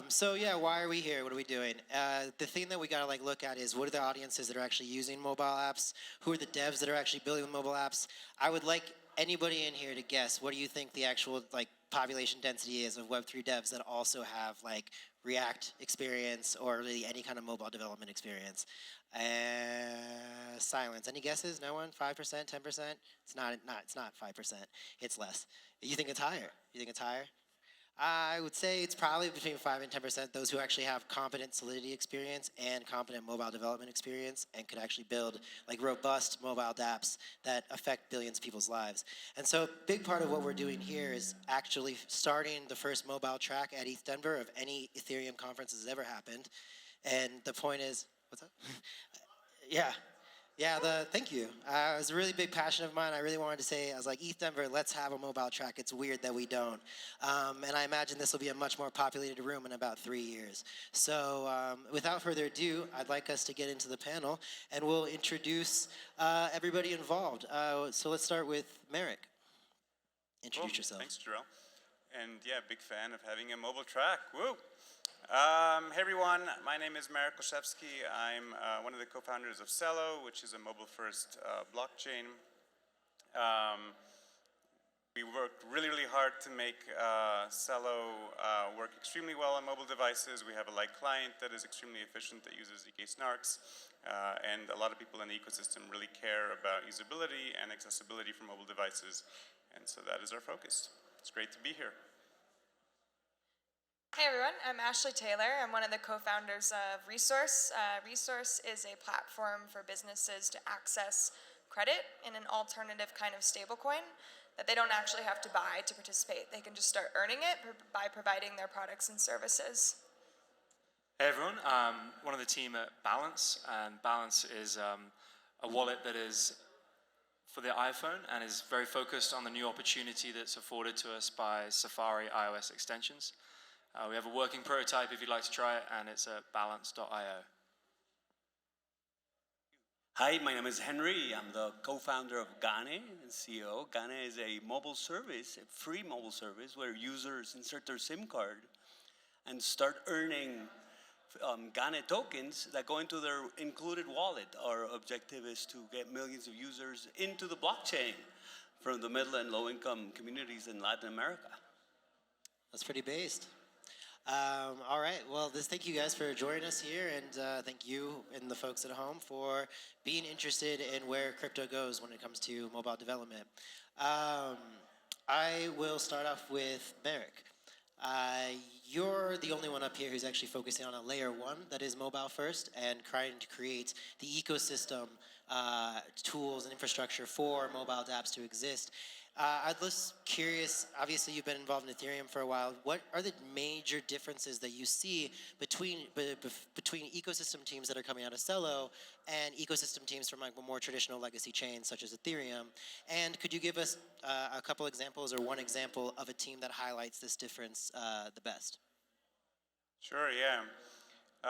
So yeah, why are we here? What are we doing? The thing that we gotta look at is what are the audiences that are actually using mobile apps? Who are the devs that are actually building mobile apps? I would like anybody in here to guess. What do you think the actual population density is of Web3 devs that also have React experience or really any kind of mobile development experience? Silence. Any guesses? No one? 5%? 10%? It's not. It's not 5%. It's less. You think it's higher? You think it's higher? I would say it's probably between 5 and 10% those who actually have competent Solidity experience and competent mobile development experience and could actually build robust mobile DApps that affect billions of people's lives. And so a big part of what we're doing here is actually starting the first mobile track at ETH Denver of any Ethereum conference that's ever happened. And the point is, what's up? Yeah. Yeah, thank you. It was a really big passion of mine. I really wanted to say, I was like, ETH Denver, let's have a mobile track. It's weird that we don't. And I imagine this will be a much more populated room in about 3 years. So without further ado, I'd like us to get into the panel, and we'll introduce everybody involved. So let's start with Marek. Introduce yourself. Thanks, Jarrell. And yeah, big fan of having a mobile track. Woo! Hey everyone, my name is Marek Koscievsky. I'm one of the co-founders of Celo, which is a mobile-first blockchain. We worked really, really hard to make Celo work extremely well on mobile devices. We have a light client that is extremely efficient that uses EK snarks. And a lot of people in the ecosystem really care about usability and accessibility for mobile devices. And so that is our focus. It's great to be here. Hey everyone, I'm Ashley Taylor. I'm one of the co-founders of Resource. Resource is a platform for businesses to access credit in an alternative kind of stablecoin that they don't actually have to buy to participate. They can just start earning it by providing their products and services. Hey everyone, I'm one of the team at Balance, and Balance is a wallet that is for the iPhone and is very focused on the new opportunity that's afforded to us by Safari iOS extensions. We have a working prototype if you'd like to try it, and it's at balance.io. Hi, my name is Henry. I'm the co-founder of Gane and CEO. Gane is a mobile service, a free mobile service, where users insert their SIM card and start earning Gane tokens that go into their included wallet. Our objective is to get millions of users into the blockchain from the middle and low-income communities in Latin America. That's pretty based. All right, well, thank you guys for joining us here, and thank you and the folks at home for being interested in where crypto goes when it comes to mobile development. I will start off with Marek. You're the only one up here who's actually focusing on a layer 1 that is mobile first and trying to create the ecosystem tools and infrastructure for mobile dApps to exist. I'm just curious, obviously you've been involved in Ethereum for a while. What are the major differences that you see between ecosystem teams that are coming out of Celo and ecosystem teams from a more traditional legacy chains such as Ethereum? And could you give us a couple examples or one example of a team that highlights this difference the best? Sure, yeah.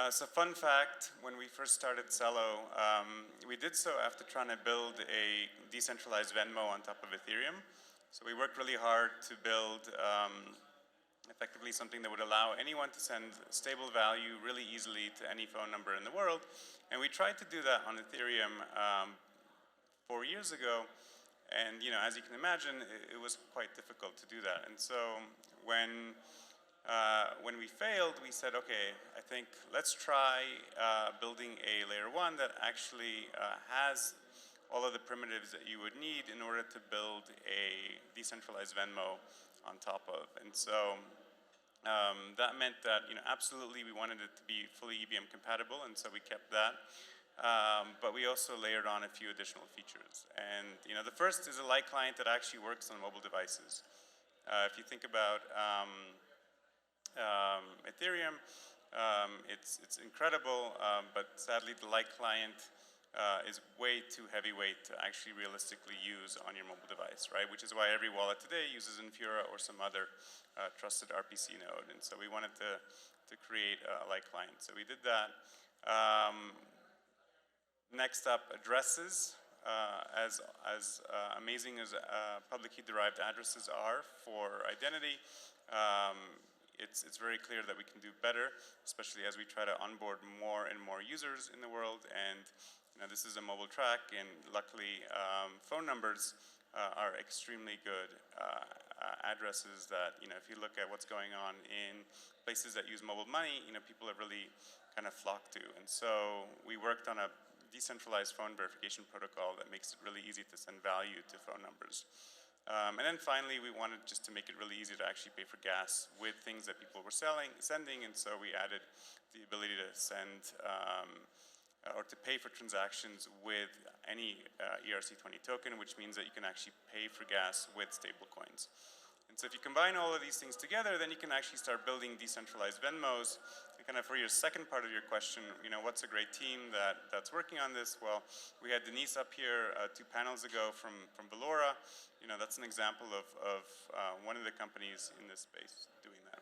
So fun fact, when we first started Celo, we did so after trying to build a decentralized Venmo on top of Ethereum. So we worked really hard to build effectively something that would allow anyone to send stable value really easily to any phone number in the world. And we tried to do that on Ethereum 4 years ago. And as you can imagine, it was quite difficult to do that. And so when we failed, we said, okay, I think let's try building a layer 1 that actually has all of the primitives that you would need in order to build a decentralized Venmo on top of. And so that meant that absolutely we wanted it to be fully EVM compatible, and so we kept that. But we also layered on a few additional features. And the first is a light client that actually works on mobile devices. If you think about Ethereum, it's incredible, but sadly the light client is way too heavyweight to actually realistically use on your mobile device, right? Which is why every wallet today uses Infura or some other trusted RPC node. And so we wanted to create a light client. So we did that. Next up, addresses. As amazing as public key derived addresses are for identity, it's very clear that we can do better, especially as we try to onboard more and more users in the world. And this is a mobile track, and luckily phone numbers are extremely good addresses that, if you look at what's going on in places that use mobile money, people have really kind of flocked to. And so we worked on a decentralized phone verification protocol that makes it really easy to send value to phone numbers. And then finally, we wanted just to make it really easy to actually pay for gas with things that people were sending, and so we added the ability to send or to pay for transactions with any ERC20 token, which means that you can actually pay for gas with stablecoins. And so if you combine all of these things together, then you can actually start building decentralized Venmos. And kind of for your second part of your question, what's a great team that's working on this? Well, we had Denise up here 2 panels ago from Valora. That's an example of one of the companies in this space doing that.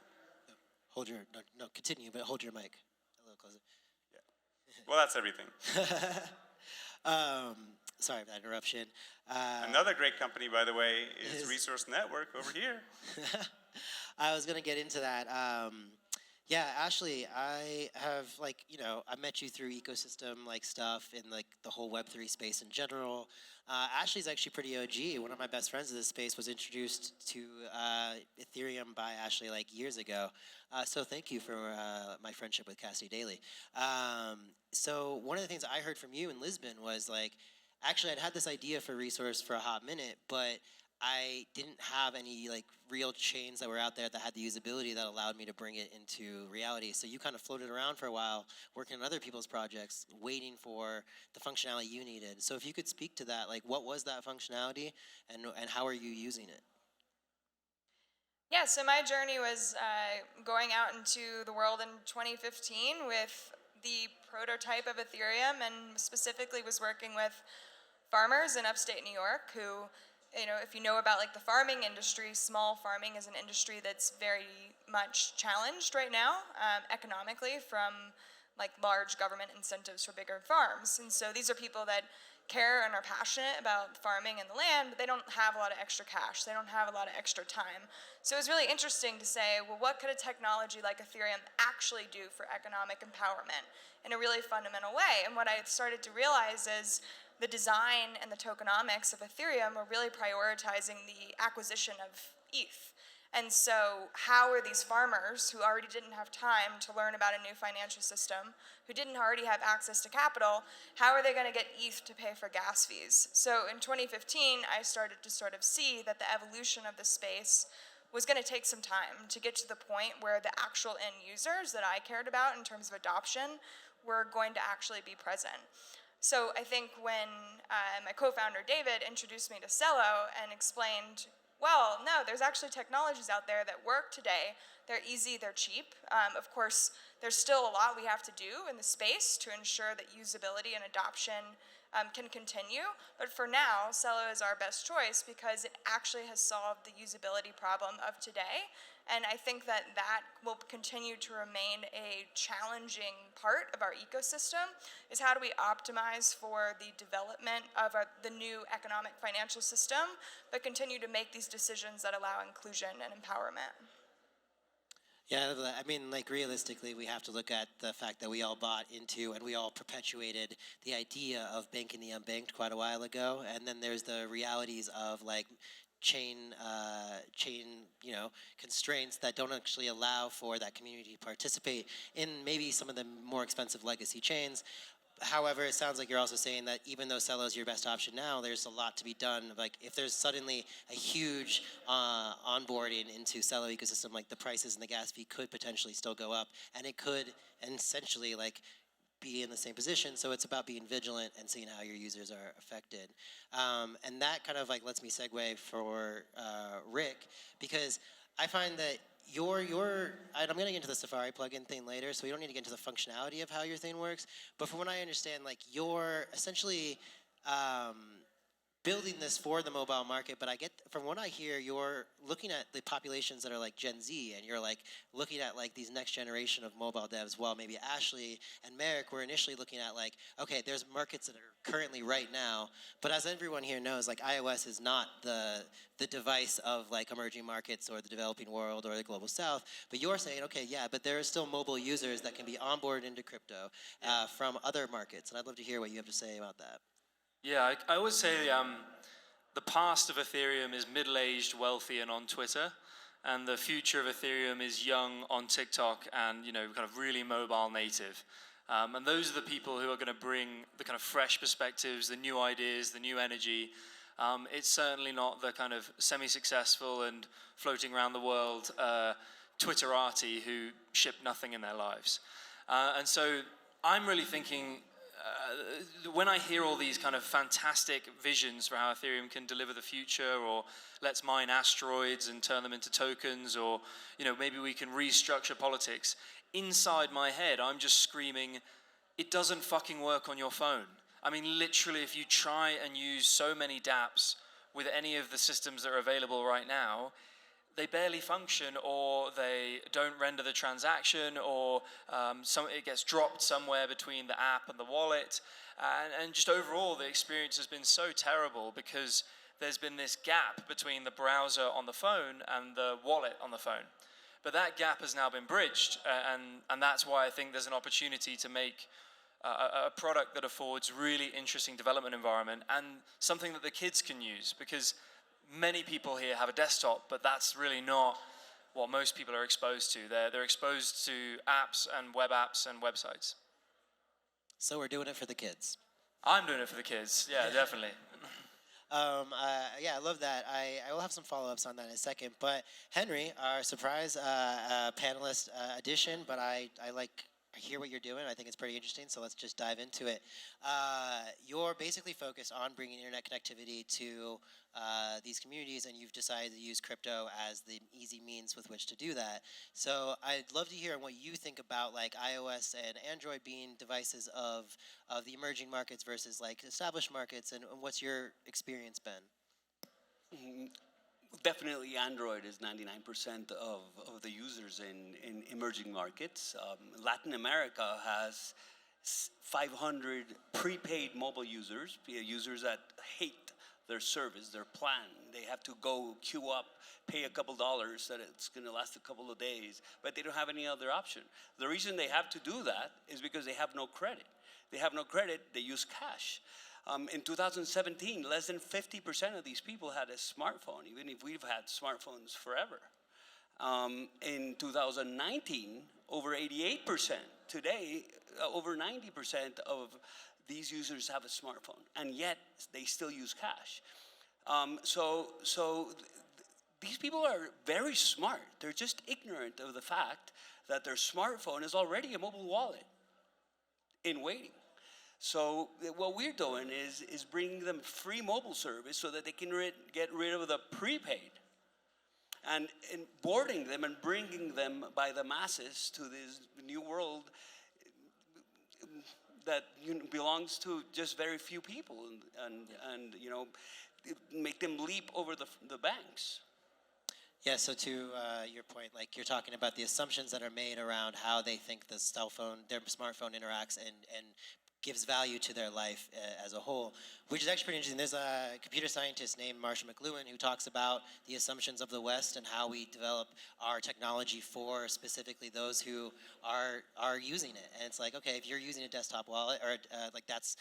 Hold your, no, continue, but hold your mic a little closer. Yeah. Well, that's everything. Sorry for that interruption. Another great company, by the way, is Resource Network over here. I was going to get into that. Yeah, Ashley, I have, I met you through ecosystem, stuff in, the whole Web3 space in general. Ashley's actually pretty OG. One of my best friends in this space was introduced to Ethereum by Ashley, years ago. So thank you for my friendship with Cassie Daly. So one of the things I heard from you in Lisbon was, actually, I'd had this idea for Resource for a hot minute, but I didn't have any real chains that were out there that had the usability that allowed me to bring it into reality. So you kind of floated around for a while, working on other people's projects, waiting for the functionality you needed. So if you could speak to that, what was that functionality, and how are you using it? Yeah, so my journey was going out into the world in 2015 with the prototype of Ethereum, and specifically was working with farmers in upstate New York who, if you know about the farming industry, small farming is an industry that's very much challenged right now economically from large government incentives for bigger farms. And so these are people that care and are passionate about farming and the land, but they don't have a lot of extra cash. They don't have a lot of extra time. So it was really interesting to say, well, what could a technology like Ethereum actually do for economic empowerment in a really fundamental way? And what I started to realize is the design and the tokenomics of Ethereum are really prioritizing the acquisition of ETH. And so how are these farmers who already didn't have time to learn about a new financial system, who didn't already have access to capital, how are they going to get ETH to pay for gas fees? So in 2015, I started to sort of see that the evolution of the space was going to take some time to get to the point where the actual end users that I cared about in terms of adoption were going to actually be present. So I think when my co-founder David introduced me to Celo and explained, well, no, there's actually technologies out there that work today. They're easy, they're cheap. Of course, there's still a lot we have to do in the space to ensure that usability and adoption can continue. But for now, Celo is our best choice because it actually has solved the usability problem of today. And I think that will continue to remain a challenging part of our ecosystem, is how do we optimize for the development of the new economic financial system, but continue to make these decisions that allow inclusion and empowerment. Yeah, I mean, realistically, we have to look at the fact that we all bought into and we all perpetuated the idea of banking the unbanked quite a while ago, and then there's the realities of chain constraints that don't actually allow for that community to participate in maybe some of the more expensive legacy chains. However, it sounds like you're also saying that even though Celo is your best option now, there's a lot to be done. If there's suddenly a huge onboarding into Celo ecosystem, the prices and the gas fee could potentially still go up, and it could essentially be in the same position. So it's about being vigilant and seeing how your users are affected. And that kind of lets me segue for Rick, because I find that I'm going to get into the Safari plugin thing later, so we don't need to get into the functionality of how your thing works. But from what I understand, you're essentially building this for the mobile market, but I get from what I hear, you're looking at the populations that are like Gen Z, and you're like looking at like these next generation of mobile devs. Well, maybe Ashley and Marek were initially looking at like, okay, there's markets that are currently right now, but as everyone here knows, like iOS is not the device of like emerging markets or the developing world or the global south. But you're saying, okay, yeah, but there are still mobile users that can be onboarded into crypto from other markets, and I'd love to hear what you have to say about that. Yeah, I always say the past of Ethereum is middle-aged, wealthy, and on Twitter, and the future of Ethereum is young, on TikTok, and kind of really mobile native. And those are the people who are going to bring the kind of fresh perspectives, the new ideas, the new energy. It's certainly not the kind of semi-successful and floating around the world Twitterati who ship nothing in their lives. And so I'm really thinking, when I hear all these kind of fantastic visions for how Ethereum can deliver the future, or let's mine asteroids and turn them into tokens, or maybe we can restructure politics, inside my head I'm just screaming, it doesn't fucking work on your phone. I mean, literally, if you try and use so many DApps with any of the systems that are available right now, they barely function, or they don't render the transaction, or it gets dropped somewhere between the app and the wallet. And just overall, the experience has been so terrible because there's been this gap between the browser on the phone and the wallet on the phone. But that gap has now been bridged, and that's why I think there's an opportunity to make a product that affords really interesting development environment and something that the kids can use, because many people here have a desktop, but that's really not what most people are exposed to. They're exposed to apps and web apps and websites. So we're doing it for the kids. I'm doing it for the kids, yeah, definitely. Yeah, I love that. I will have some follow-ups on that in a second. But Henry, our surprise panelist addition, but I hear what you're doing. I think it's pretty interesting, so let's just dive into it. You're basically focused on bringing internet connectivity to these communities, and you've decided to use crypto as the easy means with which to do that. So I'd love to hear what you think about like iOS and Android being devices of the emerging markets versus like established markets, and what's your experience been? Definitely, Android is 99% of the users in emerging markets. Latin America has 500 prepaid mobile users that hate their service, their plan. They have to go queue up, pay a couple dollars that it's going to last a couple of days, but they don't have any other option. The reason they have to do that is because they have no credit. They have no credit, they use cash. In 2017, less than 50% of these people had a smartphone, even if we've had smartphones forever. In 2019, over 88%. Today, over 90% of these users have a smartphone, and yet they still use cash. These people are very smart. They're just ignorant of the fact that their smartphone is already a mobile wallet in waiting. So what we're doing is bringing them free mobile service so that they can get rid of the prepaid, and boarding them and bringing them by the masses to this new world that belongs to just very few people, and make them leap over the banks. Yeah, so to your point, like you're talking about the assumptions that are made around how they think their smartphone interacts and gives value to their life as a whole, which is actually pretty interesting. There's a computer scientist named Marshall McLuhan who talks about the assumptions of the West and how we develop our technology for specifically those who are using it. And it's like, okay, if you're using a desktop wallet, or like that's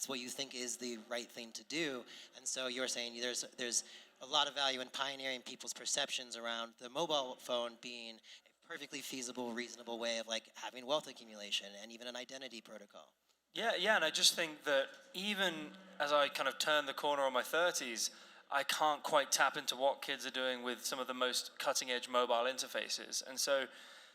what you think is the right thing to do. And so you're saying there's a lot of value in pioneering people's perceptions around the mobile phone being a perfectly feasible, reasonable way of like having wealth accumulation and even an identity protocol. Yeah, and I just think that even as I kind of turn the corner on my 30s, I can't quite tap into what kids are doing with some of the most cutting-edge mobile interfaces. And so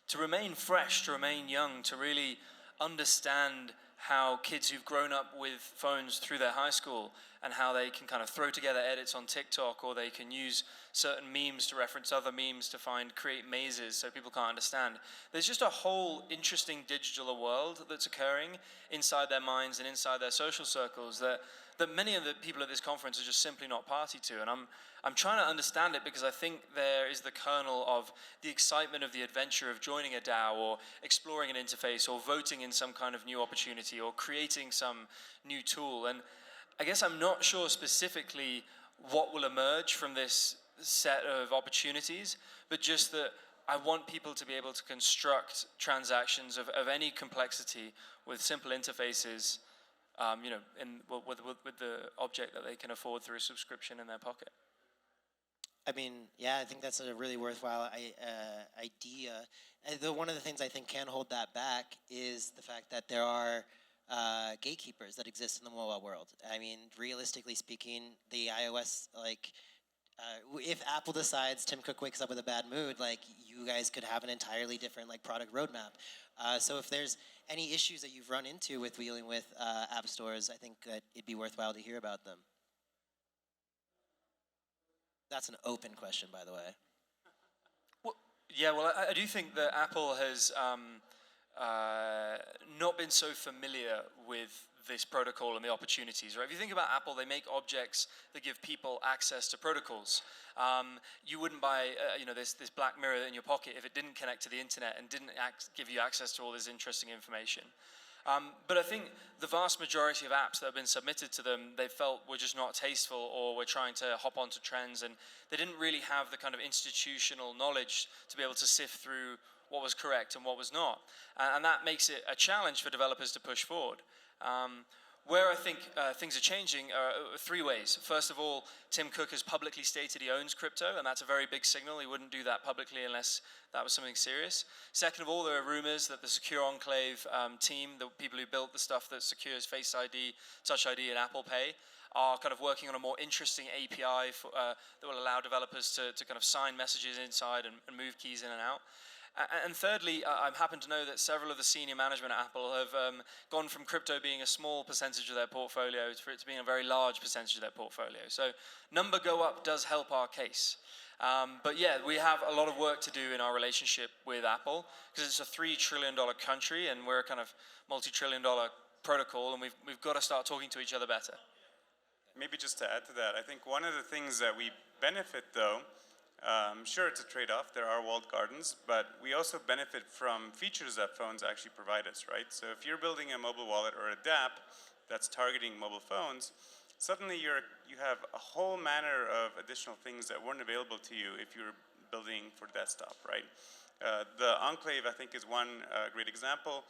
to remain fresh, to remain young, to really understand how kids who've grown up with phones through their high school and how they can kind of throw together edits on TikTok, or they can use certain memes to reference other memes to create mazes so people can't understand. There's just a whole interesting digital world that's occurring inside their minds and inside their social circles that that many of the people at this conference are just simply not party to. And I'm trying to understand it because I think there is the kernel of the excitement of the adventure of joining a DAO or exploring an interface or voting in some kind of new opportunity or creating some new tool. And I guess I'm not sure specifically what will emerge from this set of opportunities, but just that I want people to be able to construct transactions of any complexity with simple interfaces, with the object that they can afford through a subscription in their pocket. I mean, yeah, I think that's a really worthwhile idea. One of the things I think can hold that back is the fact that there are gatekeepers that exist in the mobile world. I mean, realistically speaking, the iOS, if Apple decides Tim Cook wakes up with a bad mood, you guys could have an entirely different product roadmap. So if there's any issues that you've run into with dealing with app stores, I think that it'd be worthwhile to hear about them. That's an open question, by the way. Well, I do think that Apple has not been so familiar with this protocol and the opportunities, right? If you think about Apple, they make objects that give people access to protocols. You wouldn't buy, this black mirror in your pocket if it didn't connect to the internet and didn't give you access to all this interesting information. But I think the vast majority of apps that have been submitted to them, they felt were just not tasteful or were trying to hop onto trends, and they didn't really have the kind of institutional knowledge to be able to sift through what was correct and what was not. And that makes it a challenge for developers to push forward. Where I think things are changing are three ways. First of all, Tim Cook has publicly stated he owns crypto, and that's a very big signal. He wouldn't do that publicly unless that was something serious. Second of all, there are rumors that the Secure Enclave team, the people who built the stuff that secures Face ID, Touch ID, and Apple Pay, are kind of working on a more interesting API that will allow developers to kind of sign messages inside and move keys in and out. And thirdly, I happen to know that several of the senior management at Apple have gone from crypto being a small percentage of their portfolio for it to being a very large percentage of their portfolio. So number go up does help our case. But yeah, we have a lot of work to do in our relationship with Apple because it's a $3 trillion country and we're a kind of multi-trillion-dollar protocol, and we've got to start talking to each other better. Maybe just to add to that, I think one of the things that we benefit, though, sure, it's a trade-off. There are walled gardens, but we also benefit from features that phones actually provide us, right? So if you're building a mobile wallet or a DApp that's targeting mobile phones, suddenly you have a whole manner of additional things that weren't available to you if you were building for desktop, right? The Enclave, I think, is one great example.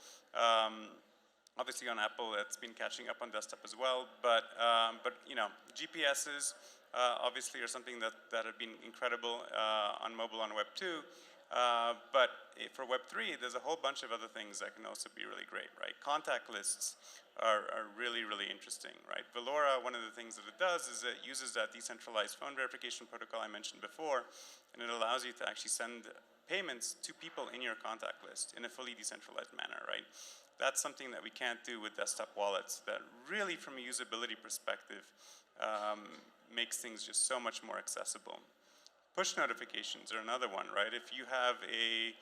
Obviously, on Apple, it's been catching up on desktop as well, but GPSs. Obviously are something that have been incredible on mobile on Web 2, but for Web 3, there's a whole bunch of other things that can also be really great, right? Contact lists are really, really interesting, right? Velora, one of the things that it does is it uses that decentralized phone verification protocol I mentioned before, and it allows you to actually send payments to people in your contact list in a fully decentralized manner, right? That's something that we can't do with desktop wallets that really, from a usability perspective, makes things just so much more accessible. Push notifications are another one, right? If you have a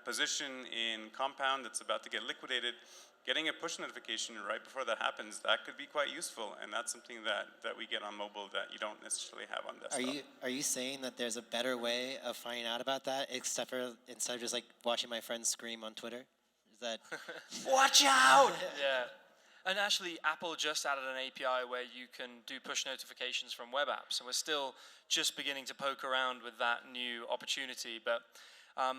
position in Compound that's about to get liquidated, getting a push notification right before that happens, that could be quite useful, and that's something that we get on mobile that you don't necessarily have on desktop. Are you saying that there's a better way of finding out about that, instead of just watching my friends scream on Twitter? Is that watch out? Yeah. And actually, Apple just added an API where you can do push notifications from web apps. So we're still just beginning to poke around with that new opportunity. But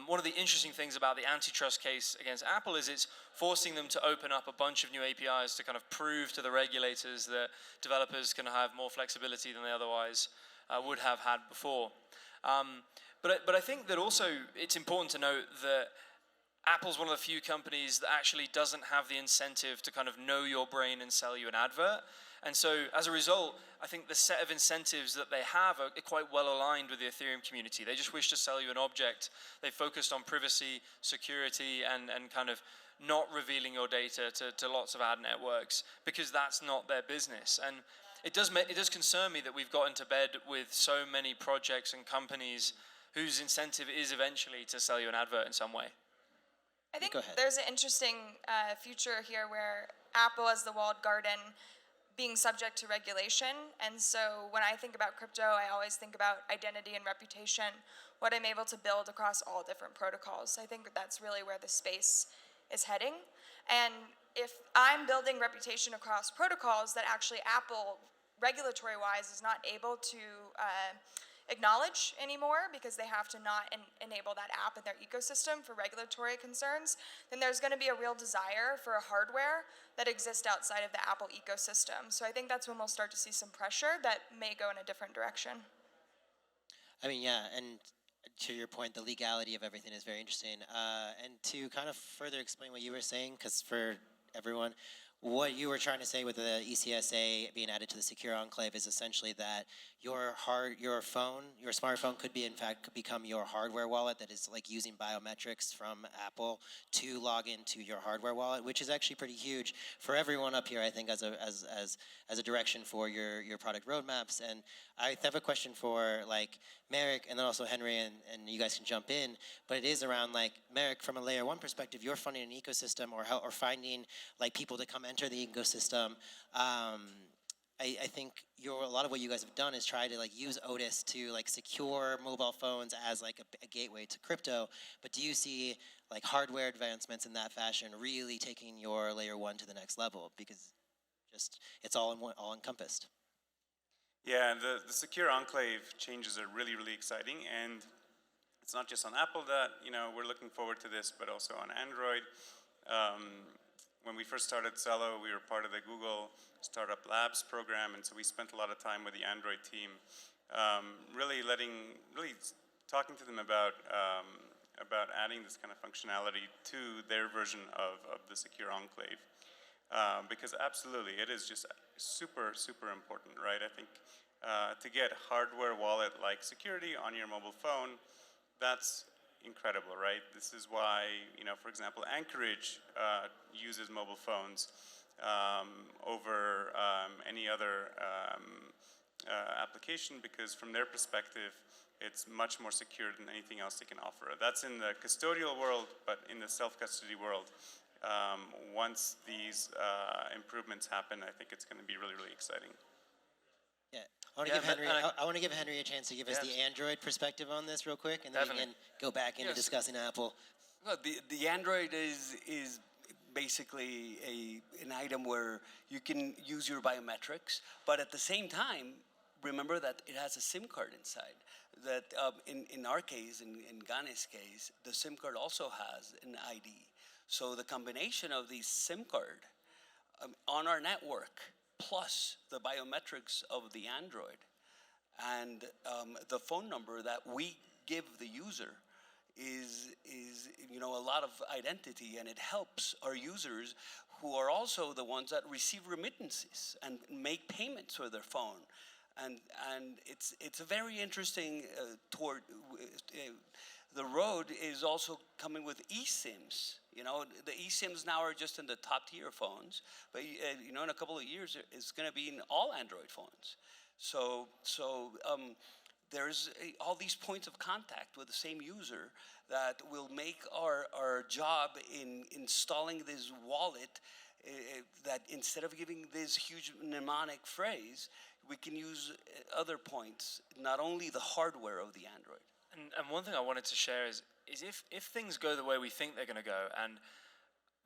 one of the interesting things about the antitrust case against Apple is it's forcing them to open up a bunch of new APIs to kind of prove to the regulators that developers can have more flexibility than they otherwise would have had before. But I think that also it's important to note that Apple's one of the few companies that actually doesn't have the incentive to kind of know your brain and sell you an advert. And so as a result, I think the set of incentives that they have are quite well aligned with the Ethereum community. They just wish to sell you an object. They focused on privacy, security, and kind of not revealing your data to lots of ad networks because that's not their business. And it does concern me that we've got into bed with so many projects and companies whose incentive is eventually to sell you an advert in some way. I think there's an interesting future here where Apple as the walled garden being subject to regulation. And so when I think about crypto, I always think about identity and reputation, what I'm able to build across all different protocols. I think that's really where the space is heading. And if I'm building reputation across protocols that actually Apple, regulatory-wise, is not able to acknowledge anymore because they have to not enable that app in their ecosystem for regulatory concerns, then there's going to be a real desire for a hardware that exists outside of the Apple ecosystem. So I think that's when we'll start to see some pressure that may go in a different direction. I mean, yeah, and to your point, the legality of everything is very interesting. And to kind of further explain what you were saying, because for everyone, what you were trying to say with the ECSA being added to the secure enclave is essentially that your smartphone could be, in fact, become your hardware wallet that is like using biometrics from Apple to log into your hardware wallet, which is actually pretty huge for everyone up here, I think, as a direction for your product roadmaps. And I have a question for like Marek and then also Henry, and you guys can jump in, but it is around like Marek, from a layer one perspective, you're funding an ecosystem or finding like people to come enter the ecosystem. I think a lot of what you guys have done is try to like use Otis to like secure mobile phones as like a gateway to crypto. But do you see like hardware advancements in that fashion really taking your layer one to the next level? Because just it's all encompassed. Yeah, the secure enclave changes are really, really exciting, and it's not just on Apple that we're looking forward to this, but also on Android. When we first started Celo, we were part of the Google Startup Labs program, and so we spent a lot of time with the Android team, really talking to them about adding this kind of functionality to their version of the secure enclave. Because absolutely, it is just super, super important, right? I think to get hardware wallet-like security on your mobile phone, that's incredible, right? This is why, for example, Anchorage uses mobile phones over any other application, because from their perspective, it's much more secure than anything else they can offer. That's in the custodial world, but in the self-custody world, once these improvements happen, I think it's going to be really, really exciting. Yeah, I want to give Henry a chance to give us the Android perspective on this real quick, and then we can go back into discussing Apple. Well, the Android is basically an item where you can use your biometrics, but at the same time, remember that it has a SIM card inside. That in our case, in Gane's case, the SIM card also has an ID. So the combination of the SIM card on our network, plus the biometrics of the Android and the phone number that we give the user is a lot of identity, and it helps our users who are also the ones that receive remittances and make payments with their phone. And it's a very interesting toward the road is also coming with eSIMs. The eSIMs now are just in the top tier phones, but in a couple of years it's going to be in all Android phones. So there's all these points of contact with the same user that will make our job in installing this wallet that instead of giving this huge mnemonic phrase, we can use other points, not only the hardware of the Android. And one thing I wanted to share is if things go the way we think they're going to go, and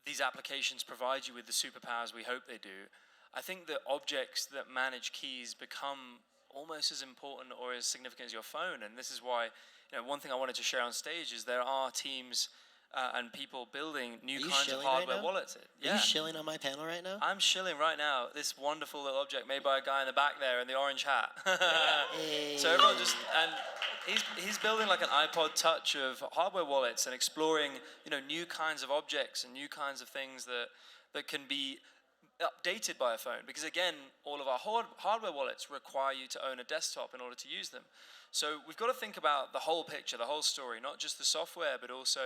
these applications provide you with the superpowers we hope they do, I think that objects that manage keys become almost as important or as significant as your phone. And this is why, one thing I wanted to share on stage is there are teams and people building new kinds of hardware wallets. Are you shilling on my panel right now? I'm shilling right now this wonderful little object made by a guy in the back there in the orange hat. So everyone and he's building like an iPod Touch of hardware wallets and exploring, new kinds of objects and new kinds of things that can be updated by a phone. Because again, all of our hardware wallets require you to own a desktop in order to use them. So we've got to think about the whole picture, the whole story, not just the software, but also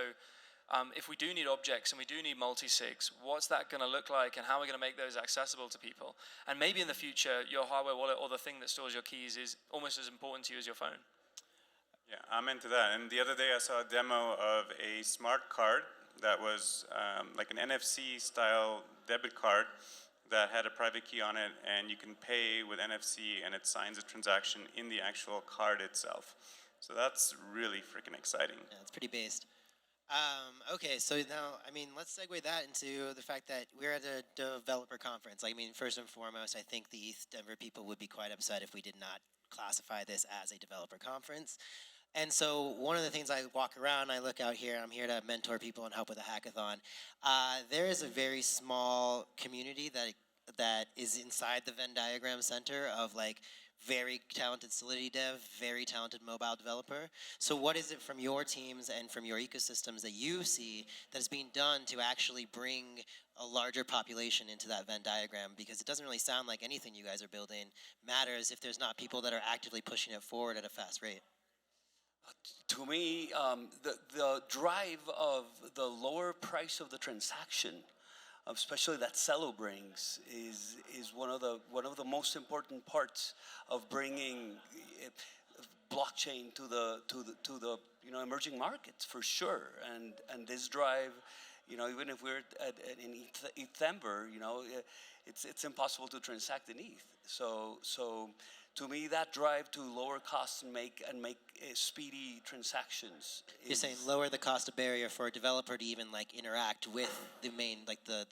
if we do need objects and we do need multi-sigs, what's that going to look like, and how are we going to make those accessible to people? And maybe in the future, your hardware wallet or the thing that stores your keys is almost as important to you as your phone. Yeah, I'm into that. And the other day I saw a demo of a smart card that was like an NFC style debit card that had a private key on it, and you can pay with NFC, and it signs a transaction in the actual card itself. So that's really freaking exciting. Yeah, it's pretty based. Okay, so now, I mean, let's segue that into the fact that we're at a developer conference. I mean, first and foremost, I think the East Denver people would be quite upset if we did not classify this as a developer conference. And so one of the things I walk around, I look out here, I'm here to mentor people and help with a hackathon. There is a very small community that is inside the Venn diagram center of like very talented Solidity dev, very talented mobile developer. So what is it from your teams and from your ecosystems that you see that is being done to actually bring a larger population into that Venn diagram? Because it doesn't really sound like anything you guys are building matters if there's not people that are actively pushing it forward at a fast rate. To me, the drive of the lower price of the transaction, especially that Celo brings, is one of the most important parts of bringing blockchain to the emerging markets for sure. And this drive, even if we're in Ether, it's impossible to transact in ETH. So to me, that drive to lower costs and make speedy transactions. You're saying lower the cost of barrier for a developer to even like interact with the main, like the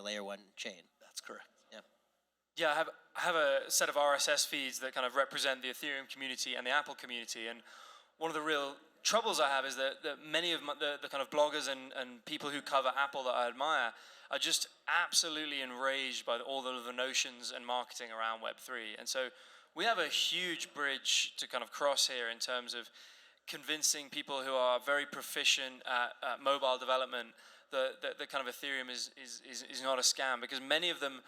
layer one chain. That's correct. Yeah. Yeah, I have a set of RSS feeds that kind of represent the Ethereum community and the Apple community. And one of the real troubles I have is that many of the kind of bloggers and people who cover Apple that I admire are just absolutely enraged by all of the notions and marketing around Web3. And so we have a huge bridge to kind of cross here in terms of convincing people who are very proficient at mobile development that kind of Ethereum is not a scam, because many of them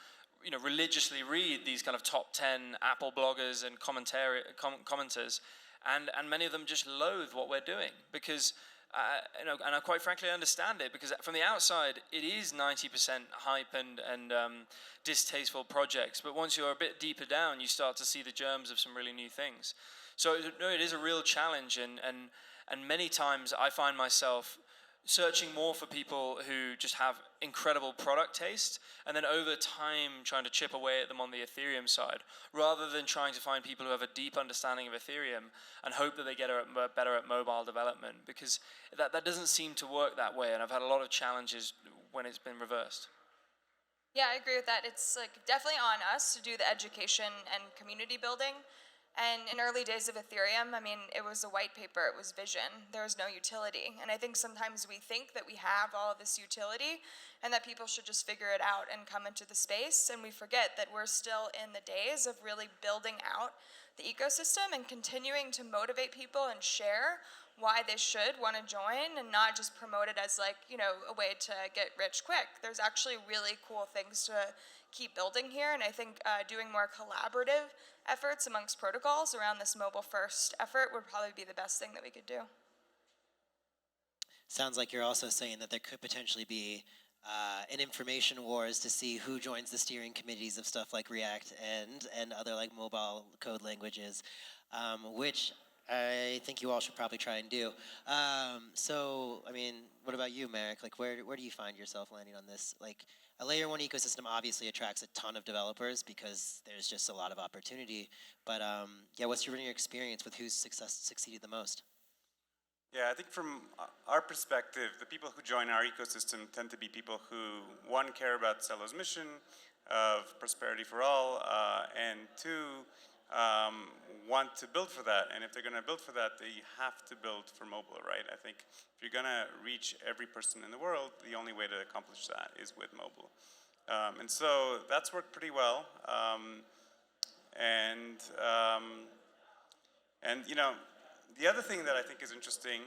religiously read these kind of top 10 Apple bloggers and commenters, and many of them just loathe what we're doing because and I quite frankly understand it, because from the outside it is 90% hype and distasteful projects, but once you're a bit deeper down you start to see the germs of some really new things. So no, it is a real challenge, and many times I find myself searching more for people who just have incredible product taste, and then over time trying to chip away at them on the Ethereum side, rather than trying to find people who have a deep understanding of Ethereum and hope that they get better at mobile development, because that doesn't seem to work that way, and I've had a lot of challenges when it's been reversed. Yeah, I agree with that. It's like definitely on us to do the education and community building. And in early days of Ethereum, I mean, it was a white paper, it was vision, there was no utility. And I think sometimes we think that we have all of this utility and that people should just figure it out and come into the space, and we forget that we're still in the days of really building out the ecosystem and continuing to motivate people and share why they should want to join, and not just promote it as like, a way to get rich quick. There's actually really cool things to keep building here, and I think doing more collaborative efforts amongst protocols around this mobile first effort would probably be the best thing that we could do. Sounds like you're also saying that there could potentially be an information wars to see who joins the steering committees of stuff like React and other like mobile code languages, which I think you all should probably try and do. So, I mean, what about you, Marek? Like, where do you find yourself landing on this? Like, a layer one ecosystem obviously attracts a ton of developers because there's just a lot of opportunity. But yeah, what's your experience with who's succeeded the most? Yeah, I think from our perspective, the people who join our ecosystem tend to be people who, one, care about Celo's mission of prosperity for all, and two, want to build for that. And if they're going to build for that, they have to build for mobile, right? I think if you're going to reach every person in the world, the only way to accomplish that is with mobile. And so that's worked pretty well. The other thing that I think is interesting,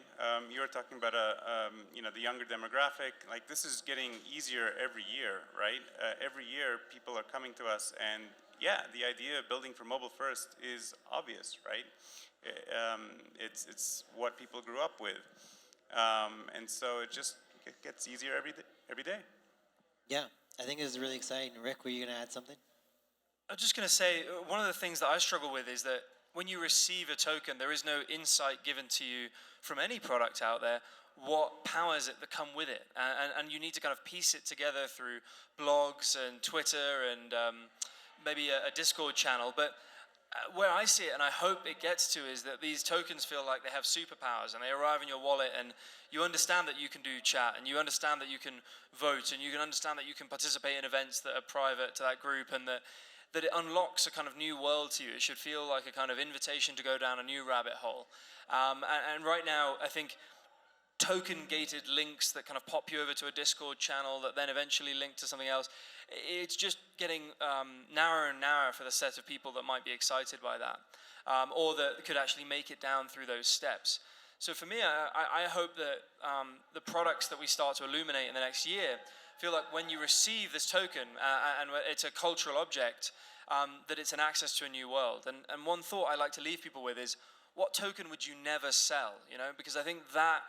you were talking about the younger demographic. Like, this is getting easier every year, right? Every year, people are coming to us, and yeah, the idea of building for mobile first is obvious, right? It's what people grew up with, and so it just gets easier every day. Yeah, I think it's really exciting. Rick, were you going to add something? I was just going to say, one of the things that I struggle with is that when you receive a token, there is no insight given to you from any product out there what powers it that come with it, and you need to kind of piece it together through blogs and Twitter and maybe a Discord channel. But where I see it, and I hope it gets to, is that these tokens feel like they have superpowers, and they arrive in your wallet, and you understand that you can do chat, and you understand that you can vote, and you can understand that you can participate in events that are private to that group, and that it unlocks a kind of new world to you. It should feel like a kind of invitation to go down a new rabbit hole. And right now, I think token-gated links that kind of pop you over to a Discord channel that then eventually link to something else, it's just getting narrower and narrower for the set of people that might be excited by that, or that could actually make it down through those steps. So for me, I hope that the products that we start to illuminate in the next year feel like when you receive this token, and it's a cultural object, that it's an access to a new world. And one thought I like to leave people with is, what token would you never sell? You know, because I think that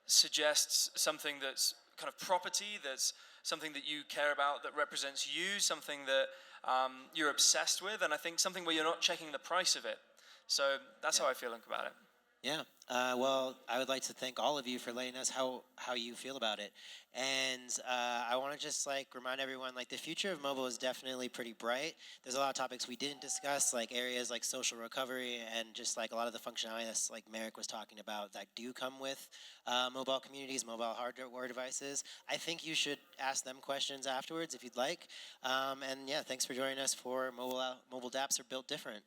suggests something that's kind of property, that's something that you care about, that represents you, something that you're obsessed with, and I think something where you're not checking the price of it. So that's how I feel about it. Yeah. Well, I would like to thank all of you for letting us how you feel about it. And I want to just remind everyone, the future of mobile is definitely pretty bright. There's a lot of topics we didn't discuss, areas like social recovery and just a lot of the functionality that's Marek was talking about that do come with mobile communities, mobile hardware devices. I think you should ask them questions afterwards if you'd like. And yeah, thanks for joining us for Mobile DApps are built different.